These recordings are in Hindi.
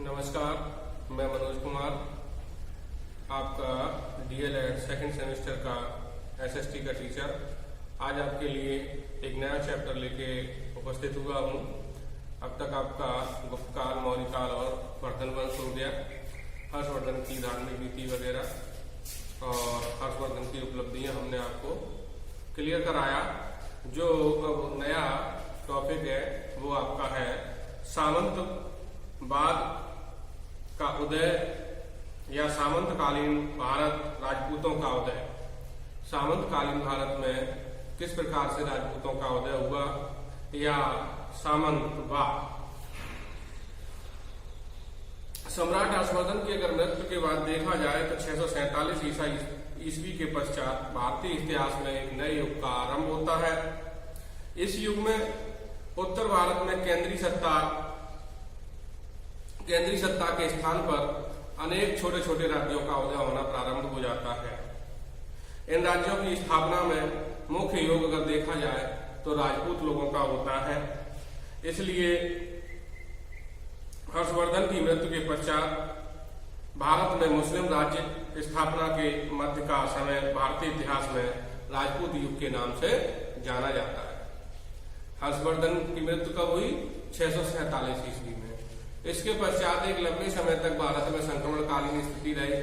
नमस्कार, मैं मनोज कुमार, आपका डीएलएड सेकंड सेमेस्टर का एसएसटी का टीचर। आज आपके लिए एक नया चैप्टर लेके उपस्थित हुआ हूँ। अब तक आपका गुप्त काल, मौर्य काल और वर्धन वंश हो गया, हर्षवर्धन की धार्मिक नीति वगैरह और हर्षवर्धन की उपलब्धियां हमने आपको क्लियर कराया। जो अब नया टॉपिक है वो आपका है सामंतवाद का उदय या सामंतकालीन भारत, राजपूतों का उदय। सामंतकालीन भारत में किस प्रकार से राजपूतों का उदय हुआ या सामंतवाद। सम्राट हर्षवर्धन के अगर मृत्यु के बाद देखा जाए तो 647 ईस्वी के पश्चात भारतीय इतिहास में एक नए युग का आरंभ होता है। इस युग में उत्तर भारत में केंद्रीय सत्ता के स्थान पर अनेक छोटे छोटे राज्यों का उदय होना प्रारंभ हो जाता है। इन राज्यों की स्थापना में मुख्य योग अगर देखा जाए तो राजपूत लोगों का होता है। इसलिए हर्षवर्धन की मृत्यु के पश्चात भारत में मुस्लिम राज्य स्थापना के मध्य का समय भारतीय इतिहास में राजपूत युग के नाम से जाना जाता है। हर्षवर्धन की मृत्यु कब हुई? 647 ईस्वी में। इसके पश्चात एक लंबे समय तक भारत में संक्रमणकालीन स्थिति रही।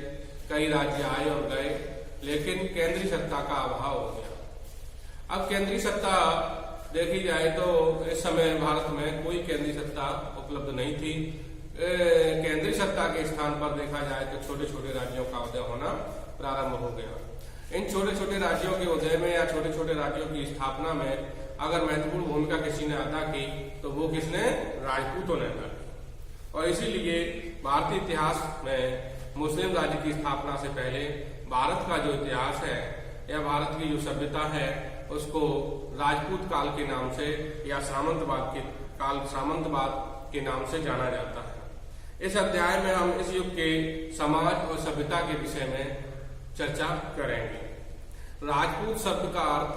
कई राज्य आए और गए, लेकिन केंद्रीय सत्ता का अभाव हो गया। अब केंद्रीय सत्ता देखी जाए तो इस समय भारत में कोई केंद्रीय सत्ता उपलब्ध नहीं थी। केंद्रीय सत्ता के स्थान पर देखा जाए तो छोटे छोटे राज्यों का उदय होना प्रारंभ हो गया। इन छोटे छोटे राज्यों के उदय में या छोटे छोटे राज्यों की स्थापना में अगर महत्वपूर्ण भूमिका किसी ने अदा की तो वो किसने? राजपूतों ने अदा की। और इसीलिए भारतीय इतिहास में मुस्लिम राज्य की स्थापना से पहले भारत का जो इतिहास है या भारत की जो सभ्यता है उसको राजपूत काल के नाम से या सामंतवाद के नाम से जाना जाता है। इस अध्याय में हम इस युग के समाज और सभ्यता के विषय में चर्चा करेंगे। राजपूत शब्द का अर्थ,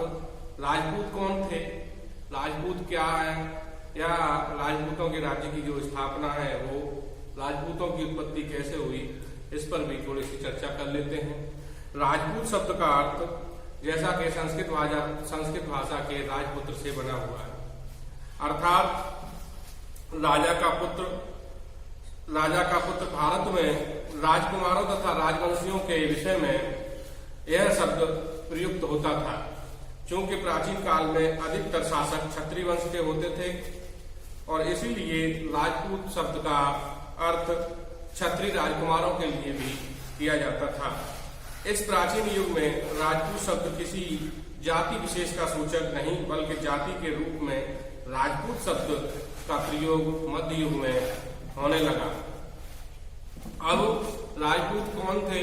राजपूत कौन थे, राजपूत क्या है, या राजपूतों के राज्य की जो स्थापना है वो राजपूतों की उत्पत्ति कैसे हुई, इस पर भी थोड़ी सी चर्चा कर लेते हैं। राजपूत शब्द का अर्थ जैसा कि संस्कृत भाषा के राजपुत्र से बना हुआ है, अर्थात राजा का पुत्र। भारत में राजकुमारों तथा राजवंशियों के विषय में यह शब्द प्रयुक्त होता था। चूंकि प्राचीन काल में अधिकतर शासक क्षत्रिय वंश के होते थे और इसीलिए राजपूत शब्द का अर्थ क्षत्रिय राजकुमारों के लिए भी किया जाता था। इस प्राचीन युग में राजपूत शब्द किसी जाति विशेष का सूचक नहीं बल्कि जाति के रूप में राजपूत शब्द का प्रयोग मध्य युग में होने लगा। अब राजपूत कौन थे?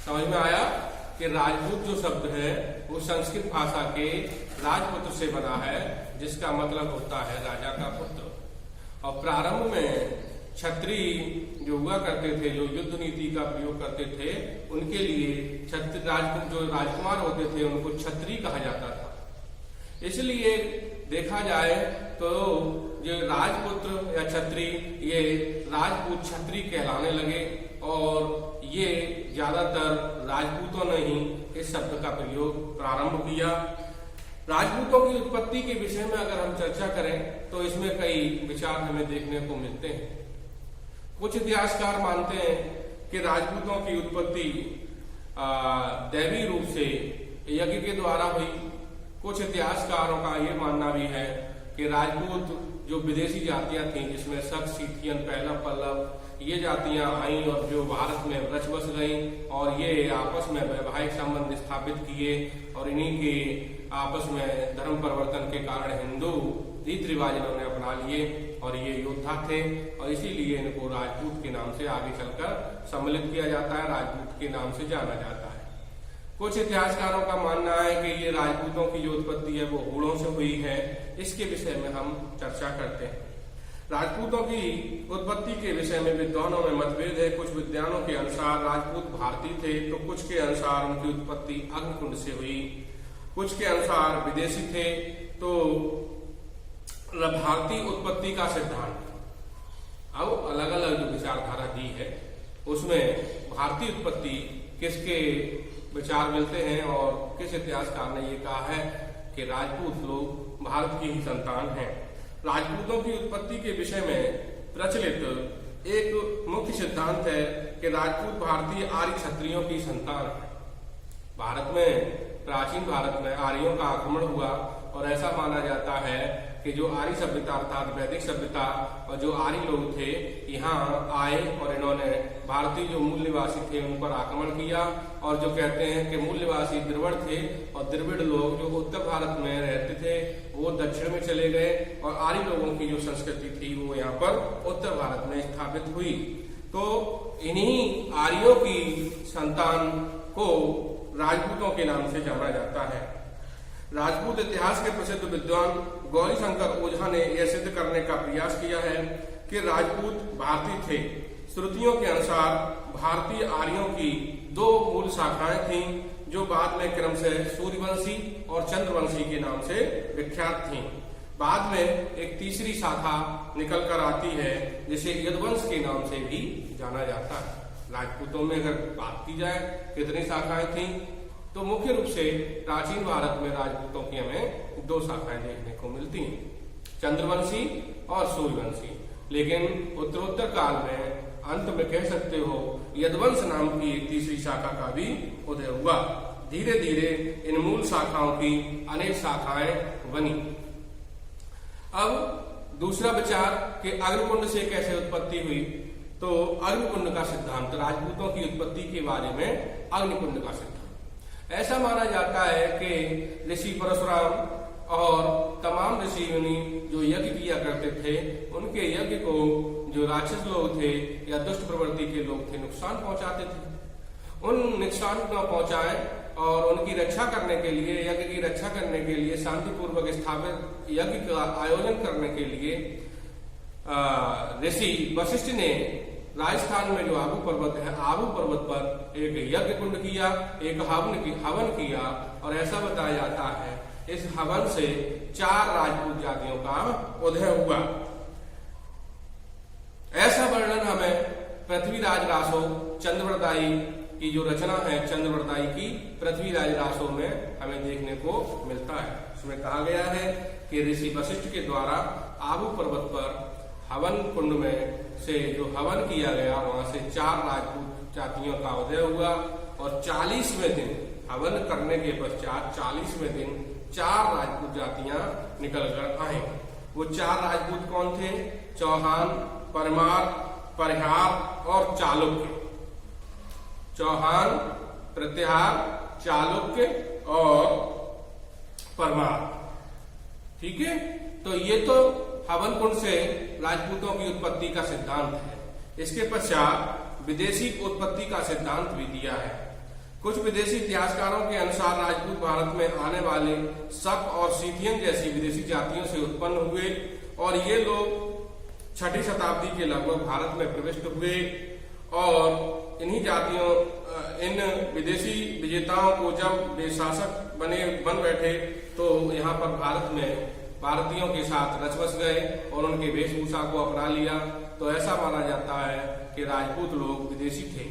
समझ में आया कि राजपूत जो शब्द है वो संस्कृत भाषा के राजपुत्र से बना है, जिसका मतलब होता है राजा का पुत्र। और प्रारंभ में क्षत्रिय जो हुआ करते थे, जो युद्ध नीति का प्रयोग करते थे, उनके लिए जो राजकुमार होते थे उनको क्षत्रिय कहा जाता था। इसलिए देखा जाए तो जो राजपुत्र या क्षत्रिय, ये राजपूत क्षत्रिय कहलाने लगे और ये ज्यादातर राजपूतों ने ही इस शब्द का प्रयोग प्रारंभ किया। राजपूतों की उत्पत्ति के विषय में अगर हम चर्चा करें तो इसमें कई विचार हमें देखने को मिलते हैं। कुछ इतिहासकार मानते हैं कि राजपूतों की उत्पत्ति दैवी रूप से यज्ञ के द्वारा हुई। कुछ इतिहासकारों का ये मानना भी है कि राजपूत जो विदेशी जातियां थीं, जिसमें शक, सीथियन, पहला, पल्लव, ये जातियां आईं और जो भारत में रच बस गईं और ये आपस में वैवाहिक संबंध स्थापित किए और इन्हीं के आपस में धर्म परिवर्तन के कारण हिंदू रीति रिवाज इन्होंने अपना लिए और ये योद्धा थे और इसीलिए इनको राजपूत के नाम से आगे चलकर सम्मिलित किया जाता है, राजपूत के नाम से जाना जाता है। कुछ इतिहासकारों का मानना है कि ये राजपूतों की जो उत्पत्ति है वो हूणों से हुई है। इसके विषय में हम चर्चा करते हैं। राजपूतों की उत्पत्ति के विषय में विद्वानों में मतभेद है। कुछ विद्वानों के अनुसार राजपूत भारतीय थे तो कुछ के अनुसार उनकी उत्पत्ति अग्निकुंड से हुई, कुछ के अनुसार विदेशी थे तो भारतीय उत्पत्ति का सिद्धांत। अब अलग अलग उसमें भारतीय उत्पत्ति किसके विचार मिलते हैं और किस इतिहासकार ने ये कहा है कि राजपूत लोग भारत की ही संतान हैं। राजपूतों की उत्पत्ति के विषय में प्रचलित एक मुख्य सिद्धांत है कि राजपूत भारतीय आर्य क्षत्रियों की संतान है। भारत में, प्राचीन भारत में आर्यों का आक्रमण हुआ और ऐसा माना जाता है कि जो आर्य सभ्यता अर्थात वैदिक सभ्यता और जो आर्य लोग थे यहाँ आए और इन्होंने भारतीय जो मूल निवासी थे उन पर आक्रमण किया। और जो कहते हैं कि मूल निवासी द्रविड़ थे और द्रविड़ लोग जो उत्तर भारत में रहते थे वो दक्षिण में चले गए और आर्य लोगों की जो संस्कृति थी वो यहाँ पर उत्तर भारत में स्थापित हुई। तो इन्हीं आर्यों की संतान को राजपूतों के नाम से जाना जाता है। राजपूत इतिहास के प्रसिद्ध विद्वान गौरी शंकर ओझा ने यह सिद्ध करने का प्रयास किया है कि राजपूत भारतीय थे। श्रुतियों के अनुसार भारतीय आर्यों की दो मूल शाखाएं थीं जो बाद में क्रमशः सूर्यवंशी और चंद्रवंशी के नाम से विख्यात थीं। बाद में एक तीसरी शाखा निकल कर आती है जिसे यदुवंश के नाम से भी जाना जाता है। राजपूतों में अगर बात की जाए कितनी शाखाएं थीं तो मुख्य रूप से प्राचीन भारत में राजपूतों की हमें दो शाखाएं देखने को मिलती हैं, चंद्रवंशी और सूर्यवंशी। लेकिन उत्तरोत्तर काल में अंत में कह सकते हो यदुवंश नाम की एक तीसरी शाखा का भी उदय हुआ। धीरे धीरे इन मूल शाखाओं की अनेक शाखाएं बनी। अब दूसरा विचार कि अग्निकुंड से कैसे उत्पत्ति हुई, तो अग्निकुंड का सिद्धांत, राजपूतों की उत्पत्ति के बारे में अग्निकुंड का सिद्धांत। ऐसा माना जाता है कि ऋषि परशुराम और तमाम ऋषि मुनि जो यज्ञ किया करते थे उनके यज्ञ को जो राक्षस लोग थे या दुष्ट प्रवृत्ति के लोग थे नुकसान पहुंचाते थे। उन नुकसान न पहुंचाए और उनकी रक्षा करने के लिए, यज्ञ की रक्षा करने के लिए, शांतिपूर्वक स्थापित यज्ञ का आयोजन करने के लिए ऋषि वशिष्ठ ने राजस्थान में जो आबू पर्वत है, आबू पर्वत पर एक यज्ञ कुंड किया, एक हवन किया और ऐसा बताया जाता है इस हवन से 4 राजपूत जातियों का उदय हुआ। ऐसा वर्णन हमें पृथ्वीराज रासो चंद्रवरदायी की जो रचना है, चंद्रवरदायी की पृथ्वीराज रासो में हमें देखने को मिलता है। उसमें कहा गया है कि ऋषि वशिष्ठ के द्वारा आबू पर्वत पर हवन कुंड में से जो हवन किया गया वहां से 4 राजपूत जातियों का उदय हुआ और 40वें दिन हवन करने के पश्चात 40वें दिन 4 राजपूत जातियां निकल कर आए। वो 4 राजपूत कौन थे? चौहान, परमार, परिहार और चालुक्य। चौहान, प्रत्याहार, चालुक्य और परमार। ठीक है, तो ये तो हवन कुंड से राजपूतों की उत्पत्ति का सिद्धांत है। इसके पश्चात विदेशी उत्पत्ति का सिद्धांत भी दिया है। कुछ विदेशी इतिहासकारों के अनुसार राजपूत भारत में आने वाले शक और सीथियन जैसी विदेशी जातियों से उत्पन्न हुए और ये लोग 6ठी शताब्दी के लगभग भारत में प्रविष्ट हुए और इन्हीं जातियों, इन विदेशी विजेताओं को जब वे शासक बन बैठे तो यहाँ पर भारत में भारतीयों के साथ रच बस गए और उनके वेशभूषा को अपना लिया। तो ऐसा माना जाता है कि राजपूत लोग विदेशी थे।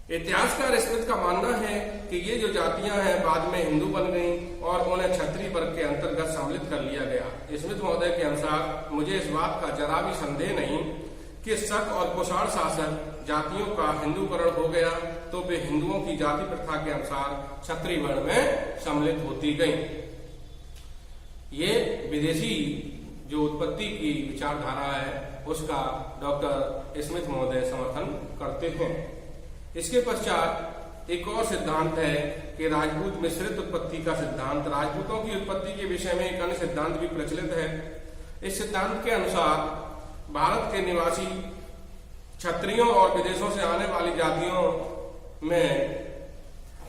इतिहासकार स्मिथ का मानना है कि ये जो जातियां हैं बाद में हिंदू बन गईं और उन्हें क्षत्रिय वर्ग के अंतर्गत सम्मिलित कर लिया गया। स्मिथ महोदय के अनुसार मुझे इस बात का जरा भी संदेह नहीं कि शक और कुषाण शासक जातियों का हिंदूकरण हो गया तो वे हिंदुओं की जाति प्रथा के अनुसार क्षत्रिय वर्ण में सम्मिलित होती गईं। ये विदेशी जो उत्पत्ति की विचारधारा है उसका डॉक्टर स्मिथ महोदय समर्थन करते हैं। इसके पश्चात एक और सिद्धांत है कि राजपूत मिश्रित उत्पत्ति का सिद्धांत। राजपूतों की उत्पत्ति के विषय में एक अन्य सिद्धांत भी प्रचलित है। इस सिद्धांत के अनुसार भारत के निवासी क्षत्रियों और विदेशों से आने वाली जातियों में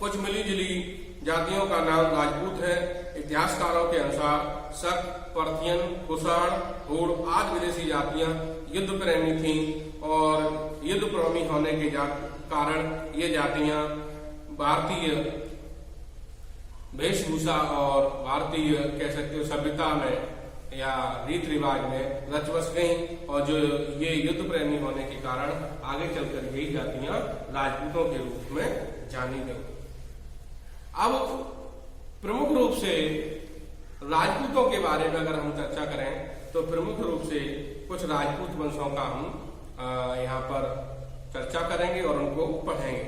कुछ मिली जुली जातियों का नाम राजपूत है। इतिहासकारों के अनुसार शक, पर्थियन, कुषाण, हूण आदि विदेशी जातियां युद्ध प्रेमी थीं और युद्ध प्रेमी होने के कारण ये जातियां भारतीय वेशभूषा और भारतीय कह सकते हो सभ्यता में या रीत रिवाज में रच बस गई और जो ये युद्ध प्रेमी होने के कारण आगे चलकर यही जातियां राजपूतों के रूप में जानी गई। अब प्रमुख रूप से राजपूतों के बारे में अगर हम चर्चा करें तो प्रमुख रूप से कुछ राजपूत वंशों का हम यहाँ पर चर्चा करेंगे और उनको पढ़ेंगे।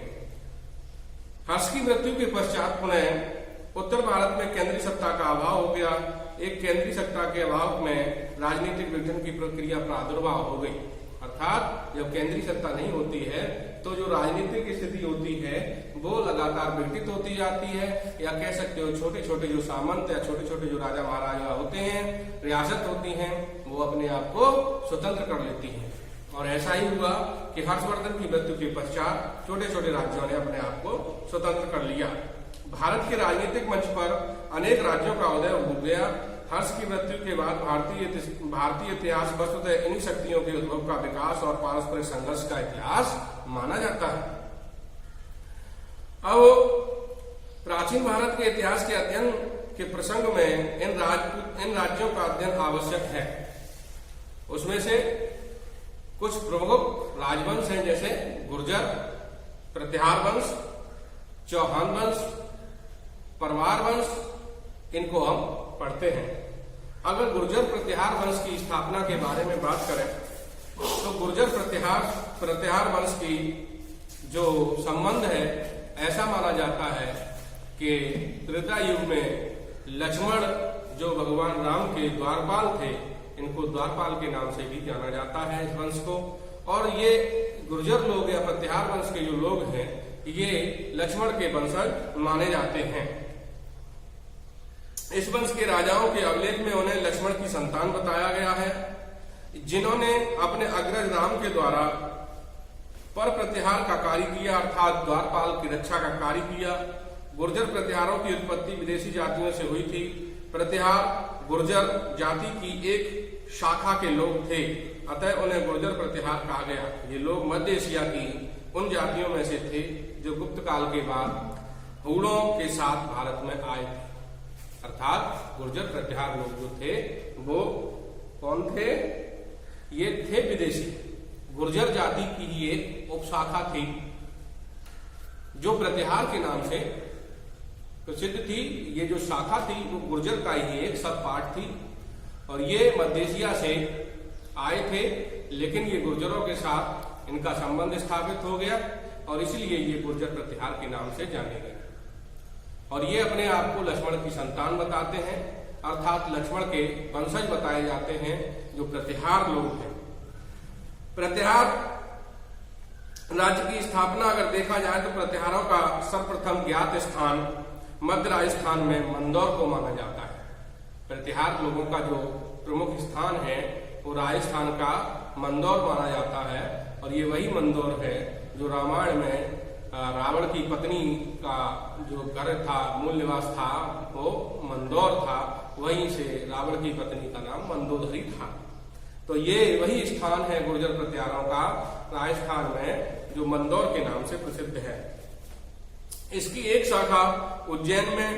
हर्ष की मृत्यु के पश्चात पुनः उत्तर भारत में केंद्रीय सत्ता का अभाव हो गया। एक केंद्रीय सत्ता के अभाव में राजनीतिक विघटन की प्रक्रिया प्रादुर्भाव हो गई। अर्थात जब केंद्रीय सत्ता नहीं होती है तो जो राजनीतिक स्थिति होती है वो लगातार विघटित होती जाती है, या कह सकते हो छोटे छोटे जो सामंत या छोटे छोटे जो राजा महाराजा होते हैं, रियासत होती हैं, वो अपने आप को स्वतंत्र कर लेती हैं। और ऐसा ही हुआ कि हर्षवर्धन की मृत्यु के पश्चात छोटे छोटे राज्यों ने अपने आप को स्वतंत्र कर लिया। भारत के राजनीतिक मंच पर अनेक राज्यों का उदय हो गया। हर्ष की मृत्यु के बाद भारतीय इतिहास वस्तुतः इन्हीं शक्तियों के उद्भव का विकास और पारस्परिक संघर्ष का इतिहास माना जाता है। अब प्राचीन भारत के इतिहास के अध्ययन के प्रसंग में इन राज्यों का अध्ययन आवश्यक है। उसमें से कुछ प्रमुख राजवंश हैं, जैसे गुर्जर, प्रतिहार वंश, चौहान वंश, परमार वंश, इनको हम पढ़ते हैं। अगर गुर्जर प्रतिहार वंश की स्थापना के बारे में बात करें तो गुर्जर प्रतिहार वंश की जो संबंध है, ऐसा माना जाता है कि त्रेता युग में लक्ष्मण जो भगवान राम के द्वारपाल थे, इनको द्वारपाल के नाम से भी जाना जाता है इस वंश को। और ये गुर्जर लोग या प्रतिहार वंश के जो लोग हैं, ये लक्ष्मण के वंशज माने जाते हैं। इस वंश के राजाओं के अभिलेख में उन्हें लक्ष्मण की संतान बताया गया है, जिन्होंने अपने अग्रज राम के द्वारा पर प्रतिहार का कार्य किया, अर्थात द्वारपाल की रक्षा का कार्य किया। गुर्जर प्रतिहारों की उत्पत्ति विदेशी जातियों से हुई थी। प्रतिहार गुर्जर जाति की एक शाखा के लोग थे, अतः उन्हें गुर्जर प्रतिहार कहा गया। ये लोग मध्य एशिया की उन जातियों में से थे जो गुप्त काल के बाद हूणों के साथ भारत में आए थे। अर्थात गुर्जर प्रतिहार लोग जो थे वो कौन थे? ये थे विदेशी। गुर्जर जाति की ही एक उपशाखा थी जो प्रतिहार के नाम से प्रसिद्ध थी। ये जो शाखा थी वो गुर्जर का ही एक सब पार्ट थी और ये मध्य एशिया से आए थे, लेकिन ये गुर्जरों के साथ इनका संबंध स्थापित हो गया और इसलिए ये गुर्जर प्रतिहार के नाम से जाने गए। और ये अपने आप को लक्ष्मण की संतान बताते हैं, अर्थात लक्ष्मण के वंशज बताए जाते हैं जो प्रतिहार लोग हैं। प्रतिहार राज्य की स्थापना अगर देखा जाए तो प्रतिहारों का सर्वप्रथम ज्ञात स्थान मध्य राजस्थान में मंदौर को माना जाता है। प्रतिहार लोगों का जो प्रमुख स्थान है वो राजस्थान का मंदौर माना जाता है और ये वही मंदौर है जो रामायण में रावण की पत्नी का जो घर था, मूल निवास था, वो मंदौर था। वहीं से रावण की पत्नी का नाम मंदोदरी था। तो ये वही स्थान है गुर्जर प्रतिहारों का राजस्थान में जो मंदौर के नाम से प्रसिद्ध है। इसकी एक शाखा उज्जैन में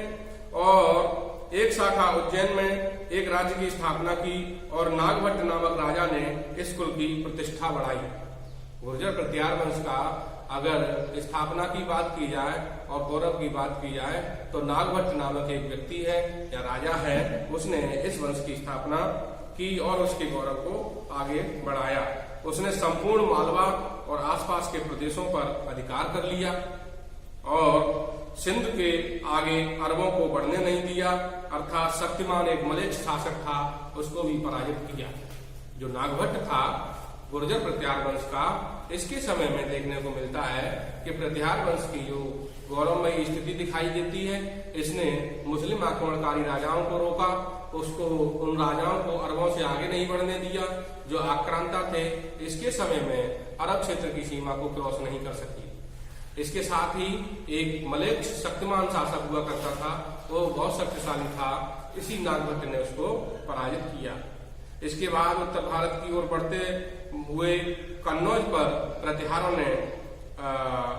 और एक शाखा उज्जैन में एक राज्य की स्थापना की और नागभट्ट नामक राजा ने इस कुल की प्रतिष्ठा बढ़ाई। गुर्जर प्रतिहार वंश का अगर स्थापना की बात की जाए और गौरव की बात की जाए तो नागभट्ट नामक एक व्यक्ति है या राजा है, उसने इस वंश की स्थापना की और उसके गौरव को आगे बढ़ाया। उसने संपूर्ण मालवा और आसपास के प्रदेशों पर अधिकार कर लिया और सिंध के आगे अरबों को बढ़ने नहीं दिया, अर्थात शक्तिमान एक मलेच्छ शासक था, उसको भी पराजित किया। जो नागभट्ट था गुर्जर प्रतिहार वंश का, इसके समय में देखने को मिलता है कि प्रतिहार वंश की जो गौरवमयी स्थिति दिखाई देती है, इसने मुस्लिम आक्रमणकारी राजाओं को रोका, उसको उन राजाओं को अरबों से आगे नहीं बढ़ने दिया जो आक्रांता थे। इसके समय में अरब क्षेत्र की सीमा को क्रॉस नहीं कर सकी। इसके साथ ही एक मलेच्छ शक्तिमान शासक हुआ करता था, वो बहुत शक्तिशाली था, इसी नागभट्ट ने उसको पराजित किया। इसके बाद उत्तर भारत की ओर बढ़ते हुए कन्नौज पर प्रतिहारों ने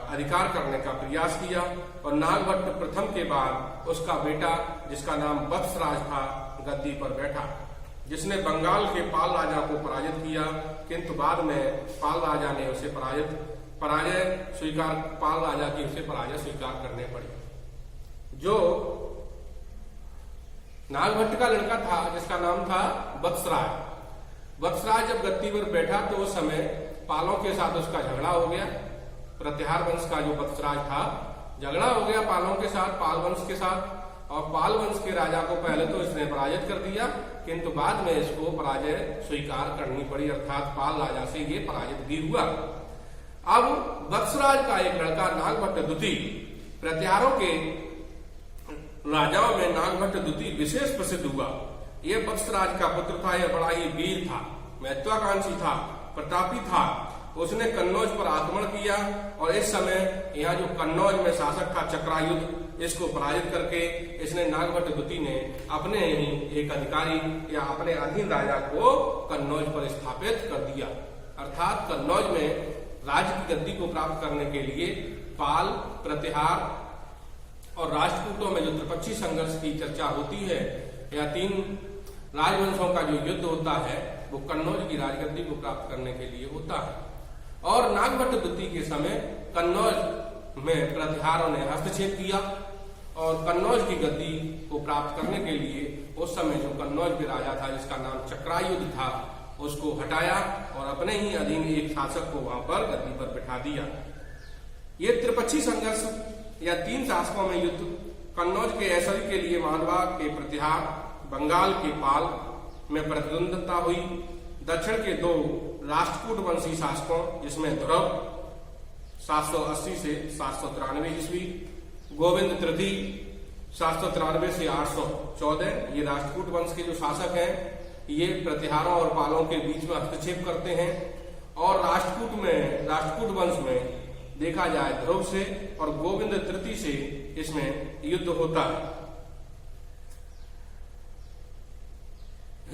अधिकार करने का प्रयास किया और नागभट्ट प्रथम के बाद उसका बेटा जिसका नाम वत्सराज था गद्दी पर बैठा। जिसने बंगाल के पाल राजा को पराजित किया, किंतु बाद में पाल राजा ने उसे पराजय स्वीकार करने पड़ी। जो नागभट्ट का लड़का था जिसका नाम था वत्सराज, वत्सराज जब गद्दी पर बैठा तो उस समय पालों के साथ उसका झगड़ा हो गया। प्रतिहार वंश का जो वत्सराज था, झगड़ा हो गया पालों के साथ, पाल वंश के साथ, और पाल वंश के राजा को पहले तो इसने पराजित कर दिया, किंतु बाद में इसको पराजय स्वीकार करनी पड़ी, अर्थात पाल राजा से ये पराजित भी हुआ। अब वत्सराज का एक लड़का नागभट्ट द्वितीय, प्रतिहारों के राजाओं में नागभट्ट द्वितीय विशेष प्रसिद्ध हुआ। यह वत्सराज का पुत्र था, यह बड़ा ही वीर था, महत्वाकांक्षी था, प्रतापी था। उसने कन्नौज पर आक्रमण किया और इस समय यहाँ जो कन्नौज में शासक था चक्रायुध, इसको पराजित करके इसने नागभट्ट द्वितीय ने अपने ही एक अधिकारी या अपने अधीन राजा को कन्नौज पर स्थापित कर दिया। अर्थात कन्नौज में राज्य की गद्दी को प्राप्त करने के लिए पाल, प्रतिहार और राष्ट्रकूटों में जो त्रिपक्षीय संघर्ष की चर्चा होती है, या तीन राजवंशों का जो युद्ध होता है, वो कन्नौज की राजगद्दी को प्राप्त करने के लिए होता है। और नागभट्ट द्वितीय के समय कन्नौज में प्रतिहारों ने हस्तक्षेप किया और कन्नौज की गद्दी को प्राप्त करने के लिए उस समय जो कन्नौज के राजा था जिसका नाम चक्रायुध था, उसको हटाया और अपने ही अधीन एक शासक को वहां पर गद्दी पर बिठा दिया। ये त्रिपक्षीय संघर्ष या तीन शासकों में युद्ध कन्नौज के ऐसरी के लिए मालवा के प्रतिहार, बंगाल के पाल में प्रतिद्वंदता हुई। दक्षिण के दो राष्ट्रकूट वंशी शासकों जिसमें ध्रुव 780 से 793 ईस्वी, गोविंद तृतीय 793 से 814, ये राष्ट्रकूट वंश के जो शासक हैं, ये प्रतिहारों और पालों के बीच में हस्तक्षेप करते हैं। और राष्ट्रकूट वंश में देखा जाए ध्रुव से और गोविंद तृतीय से इसमें युद्ध होता है।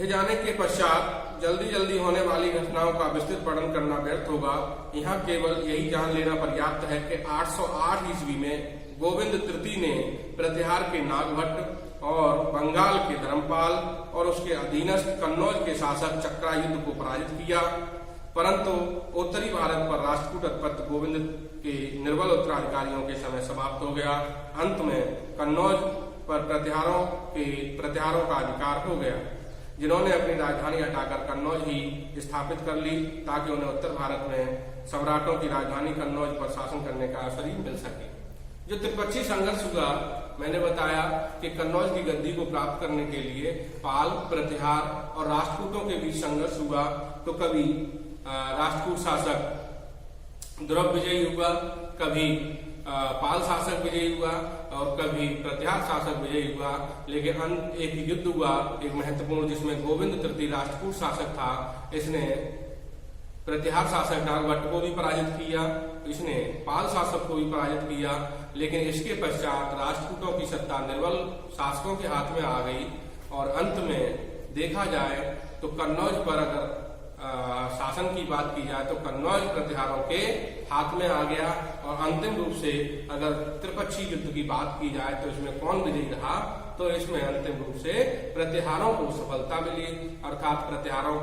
जाने के पश्चात जल्दी होने वाली घटनाओं का विस्तृत वर्णन करना व्यर्थ होगा। यहाँ केवल यही जान लेना पर्याप्त है कि 808 ईस्वी में गोविंद तृतीय ने प्रतिहार के नागभट्ट और बंगाल के धर्मपाल और उसके अधीनस्थ कन्नौज के शासक चक्रायुध को पराजित किया, परंतु उत्तरी भारत पर राष्ट्रकूट अधिपत्य गोविंद के निर्बल उत्तराधिकारियों के समय समाप्त हो गया। अंत में कन्नौज पर प्रतिहारों का अधिकार हो गया, जिन्होंने अपनी राजधानी हटाकर कन्नौज ही स्थापित कर ली, ताकि उन्हें उत्तर भारत में सम्राटों की राजधानी कन्नौज पर शासन करने का अवसर ही मिल सके। जो त्रिपक्षीय संघर्ष हुआ, मैंने बताया कि कन्नौज की गद्दी को प्राप्त करने के लिए पाल, प्रतिहार और राष्ट्रकूटों के बीच संघर्ष हुआ। तो कभी राष्ट्रकूट शासक ध्रुव विजयी हुआ, कभी पाल शासक विजयी हुआ और कभी प्रतिहार शासक विजयी हुआ। लेकिन एक युद्ध हुआ, एक महत्वपूर्ण, जिसमें गोविंद तृतीय राष्ट्रकूट शासक था, इसने प्रतिहार शासक नागभट्ट को भी पराजित किया, इसने पाल शासक को भी पराजित किया। लेकिन इसके पश्चात राष्ट्रकूटों की सत्ता निर्बल शासकों के हाथ में आ गई और अंत में देखा जाए तो कन्नौज पर अगर शासन की बात की जाए तो कन्नौज प्रतिहारों के हाथ में आ गया। और अंतिम रूप से अगर त्रिपक्षीय युद्ध की बात की जाए तो इसमें कौन विजयी रहा, तो इसमें अंतिम रूप से प्रतिहारों को सफलता मिली, अर्थात प्रतिहारों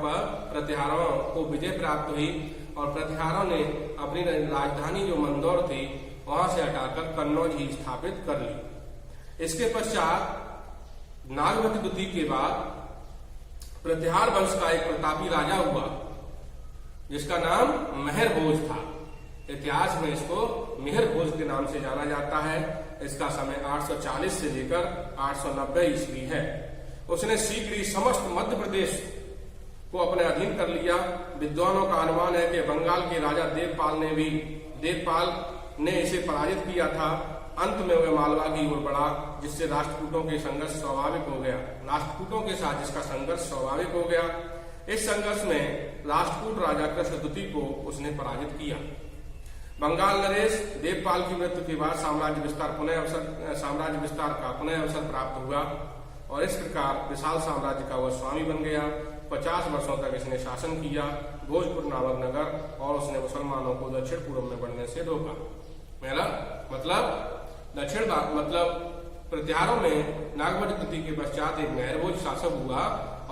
को विजय प्राप्त हुई और प्रतिहारों ने अपनी राजधानी जो मंदौर थी वहां से हटाकर कन्नौज ही स्थापित कर ली। इसके पश्चात नागभट्ट द्वितीय के बाद प्रतिहार वंश का एक प्रतापी राजा हुआ जिसका नाम मेहरभोज था। इतिहास में इसको मेहरभोज के नाम से जाना जाता है। इसका समय 840 से लेकर 890 ईस्वी है। उसने शीघ्र ही समस्त मध्य प्रदेश को अपने अधीन कर लिया। विद्वानों का अनुमान है कि बंगाल के राजा देवपाल ने इसे पराजित किया था। अंत में वह मालवा की ओर बढ़ा, जिससे राष्ट्रकूटों के संघर्ष स्वाभाविक हो गया। राष्ट्रकूटों के साथ जिसका संघर्ष स्वाभाविक हो गया, इस संघर्ष में राष्ट्रकूट राजा कृष्ण द्वितीय को उसने पराजित किया। बंगाल नरेश देवपाल की मृत्यु के बाद साम्राज्य विस्तार का पुनः अवसर प्राप्त हुआ और इस प्रकार विशाल साम्राज्य का वह स्वामी बन गया। 50 वर्षों तक इसने शासन किया, भोजपुर नामक नगर, और उसने मुसलमानों को दक्षिण पूर्व में बढ़ने से रोका। मेरा मतलब प्रतिहारों में नागभट्ट द्वितीय के पश्चात एक मेहरभोज शासक हुआ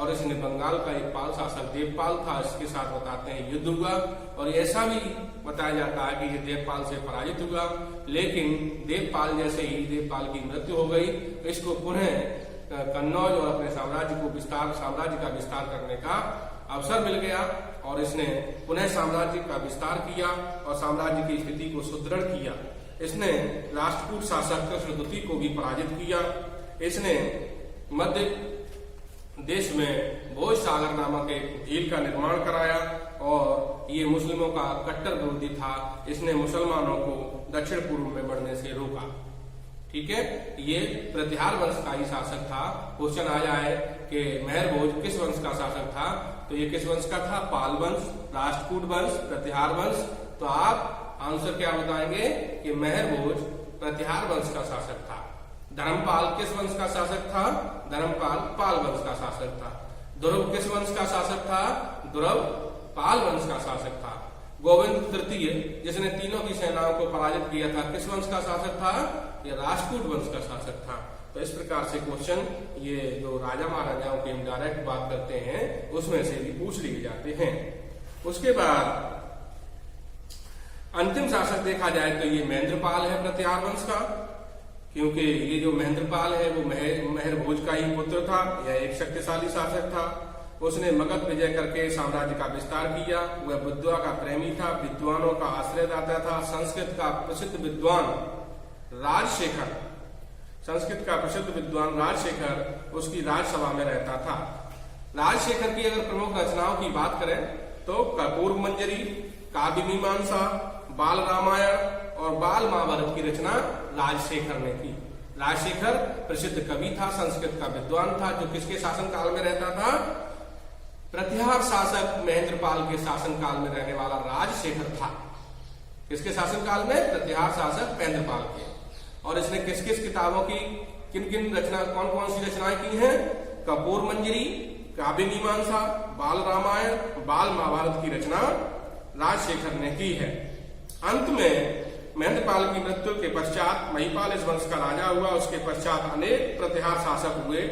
और इसने बंगाल का एक पाल शासक देवपाल था, इसके साथ बताते हैं युद्ध हुआ। और ऐसा भी बताया जाता है कि ये देवपाल से पराजित हुआ, लेकिन देवपाल जैसे ही देवपाल की मृत्यु हो गई, इसको पुनः कन्नौज और अपने साम्राज्य का विस्तार करने का अवसर मिल गया और इसने पुनः साम्राज्य का विस्तार किया और साम्राज्य की स्थिति को सुदृढ़ किया। इसने राष्ट्रकूट शासक कृष्ण द्वितीय को भी पराजित किया। इसने मध्य देश में भोज सागर नामक एक झील का निर्माण कराया और ये मुस्लिमों का कट्टर विरोधी था। इसने मुसलमानों को दक्षिण पूर्व में बढ़ने से रोका। ठीक है, ये प्रतिहार वंश का ही शासक था। क्वेश्चन आया है कि मेहर भोज किस वंश का शासक था, तो ये किस वंश का था? पाल वंश, राष्ट्रकूट वंश, प्रतिहार वंश। तो आप आंसर क्या बताएंगे कि मेहर भोज प्रतिहार वंश का शासक था। धर्मपाल किस वंश का शासक था? धर्मपाल पाल वंश का शासक था। ध्रुव किस वंश का शासक था? ध्रुव पाल वंश का शासक था। गोविंद तृतीय जिसने तीनों की सेनाओं को पराजित किया था, किस वंश का शासक था? ये राष्ट्रकूट वंश का शासक था। तो इस प्रकार से क्वेश्चन ये जो राजा महाराजाओं की हम डायरेक्ट बात करते हैं उसमें से भी पूछ लिए जाते हैं। उसके बाद अंतिम शासक देखा जाए तो ये महेंद्रपाल है प्रतिहार वंश का, क्योंकि ये जो महेंद्रपाल है वो मेहर भोज का ही पुत्र था। यह एक शक्तिशाली शासक था। उसने मगध विजय करके साम्राज्य का विस्तार किया। वह विद्या का प्रेमी था, विद्वानों का आश्रयदाता था। संस्कृत का प्रसिद्ध विद्वान राजशेखर उसकी राजसभा में रहता था। राजशेखर की अगर प्रमुख रचनाओं की बात करें तो कपूर मंजरी, काव्य मीमांसा, बाल रामायण और बाल महाभारत की रचना राजशेखर ने की। राजशेखर प्रसिद्ध कवि था, संस्कृत का विद्वान था, जो किसके शासनकाल में रहता था? प्रतिहार शासक महेंद्रपाल के शासनकाल में रहने वाला राजशेखर था। किसके शासनकाल में? प्रतिहार शासक महेंद्रपाल के। और इसने किस किस किताबों की किन रचना कौन कौन सी रचनाएं की हैं? कपूर मंजरी, काव्य मीमांसा, बाल रामायण, बाल महाभारत की रचना राजशेखर ने की है। अंत में महेंद्रपाल की मृत्यु के पश्चात महिपाल इस वंश का राजा हुआ। उसके पश्चात अनेक प्रतिहार शासक हुए,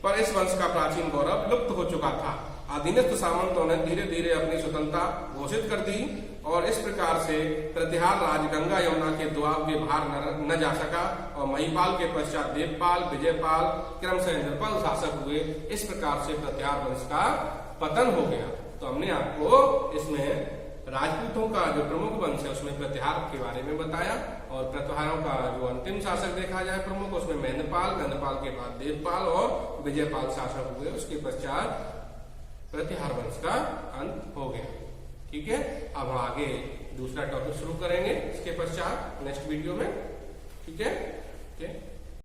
पर इस वंश का प्राचीन गौरव लुप्त हो चुका था। अधीनस्थ सामंतों ने धीरे धीरे अपनी स्वतंत्रता घोषित कर दी और इस प्रकार से प्रतिहार राज गंगा यमुना के दुआब के बाहर न जा सका और महिपाल के पश्चात देवपाल, विजयपाल, क्रमशः इंद्रपाल शासक हुए। इस प्रकार से प्रतिहार वंश का पतन हो गया। तो हमने आपको इसमें राजपूतों का जो प्रमुख वंश है उसमें प्रतिहार के बारे में बताया और प्रतिहारों का जो अंतिम शासक देखा जाए प्रमुख, उसमें महेंद्रपाल के बाद देवपाल और विजयपाल शासक हुए। उसके पश्चात प्रतिहार वंश का अंत हो गया। ठीक है, अब हम आगे दूसरा टॉपिक शुरू करेंगे इसके पश्चात नेक्स्ट वीडियो में। ठीक है।